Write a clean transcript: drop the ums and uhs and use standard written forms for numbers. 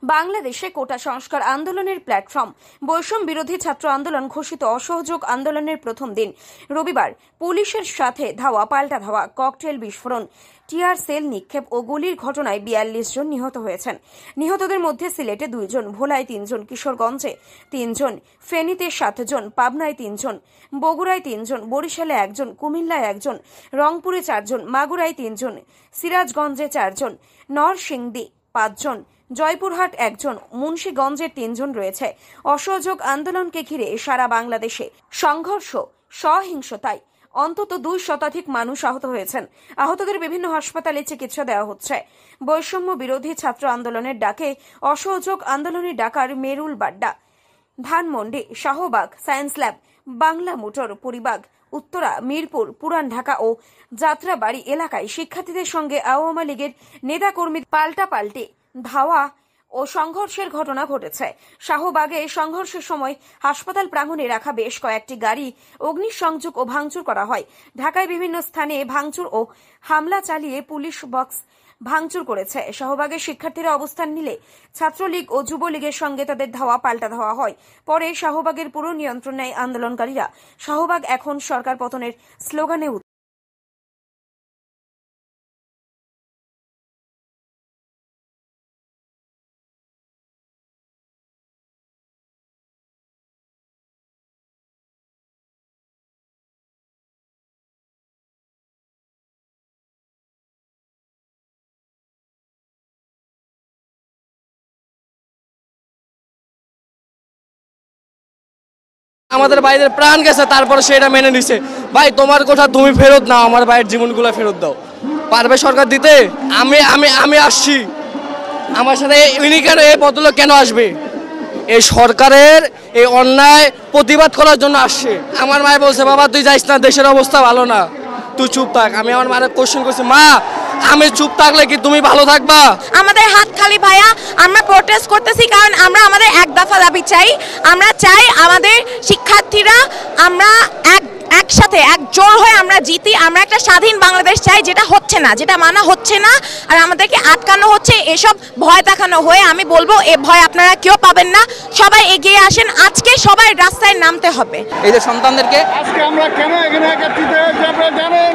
বাংলাদেশে কোটা সংস্কার আন্দোলনের প্ল্যাটফর্ম বৈষম্য বিরোধী ছাত্র আন্দোলন ঘোষিত অসহযোগ আন্দোলনের প্রথম দিন রবিবার পুলিশের সাথে ধাওয়া পাল্টা ধাওয়া ককটেল বিস্ফোরণ টিয়ার সেল নিক্ষেপ ও গুলির ঘটনায় ৪২ জন নিহত হয়েছেন। নিহতদের মধ্যে সিলেটে ২ জন, ভোলায় ৩ জন, কিশোরগঞ্জে ৩ জন, ফেনীতে ৭ জন, পাবনায় ৩ জন, বগুড়ায় 3 জন, বরিশালে 1 জন, কুমিল্লায় 1 জন, রংপুরে 4 জন, মাগুরায় 3 জন, সিরাজগঞ্জে 4 জন, নরসিংদী 5 জন, জয়পুরহাট 1 জন, মুন্সিগঞ্জের 3 জন রয়েছে। অসহযোগ আন্দোলনকে ঘিরে সারা বাংলাদেশে সংঘর্ষ, সহিংসতায় অন্তত 2 শতাধিক মানুষ আহত হয়েছেন। আহতদের বিভিন্ন হাসপাতালে চিকিৎসা দেওয়া হচ্ছে। বৈষম্য বিরোধী ছাত্র আন্দোলনের ডাকে অসহযোগ আন্দোলনের ডাকার Merul Badda, Dhanmondi, Shahbag, science lab, Bangla motor, Paribagh, Uttara, Mirpur, পুরান ঢাকা ও যাত্রাবাড়ি এলাকায় শিক্ষার্থীদের সঙ্গে আওয়ামী লীগের নেতাকর্মী পাল্টাপাল্টি ধাওয়া ও সংঘর্ষের ঘটনা ঘটেছে। শাহবাগে সংঘর্ষের সময় হাসপাতাল প্রাঙ্গণে রাখা বেশ কয়েকটি গাড়ি অগ্নিসংযোগ ও ভাঙচুর করা হয়। ঢাকায় বিভিন্ন স্থানে ভাঙচুর ও হামলা চালিয়ে পুলিশ বক্স ভাঙচুর করেছে। শাহবাগের শিক্ষার্থীরা অবস্থান নিলে ছাত্রলীগ ও যুবলীগের সঙ্গে তাদের ধাওয়া পাল্টা ধাওয়া হয়। পরে শাহবাগের পুরো নিয়ন্ত্রণ নেয় আন্দোলনকারীরা। শাহবাগ এখন সরকার পতনের স্লোগানে আমাদের ভাইদের প্রাণ গেছে, তারপরে সেটা মেনে নিছে। ভাই তোমার কথা তুমি ফেরত নাও, আমার ভাইয়ের জীবনগুলো ফেরত দাও। পারবে সরকার দিতে? আমি আমি আমি আসছি, আমার সাথে ইনি কেন, এই বদলে কেন আসবে? এই সরকারের এই অন্যায় প্রতিবাদ করার জন্য আসছে। আমার মায় বলছে বাবা তুই যাইস না, দেশের অবস্থা ভালো না, তুই চুপ থাক। আমি আমার মায়ের কোশ্চেন করছি, মা আমি চুপ থাকলে কি তুমি ভালো থাকবা? আমাদের হাত খালি ভাইয়া, আমরা প্রোটেস্ট করতেছি কারণ আমরা আমাদের এক দফা দাবি চাই। আমরা চাই আমাদের শিক্ষার্থীরা আমরা একসাথে একজোট হয়ে আমরা জিতি। আমরা একটা স্বাধীন বাংলাদেশ চাই, যেটা হচ্ছে না, যেটা মানা হচ্ছে না, আর আমাদেরকে আটকানো হচ্ছে, এসব ভয় দেখানো হয়ে। আমি বলবো এ ভয় আপনারা কেউ পাবেন না, সবাই এগিয়ে আসেন। আজকে সবাই রাস্তায় নামতে হবে। এই যে সন্তানদেরকে আজকে আমরা কেন এখানে একত্রিত হয়েছি আপনারা জানেন?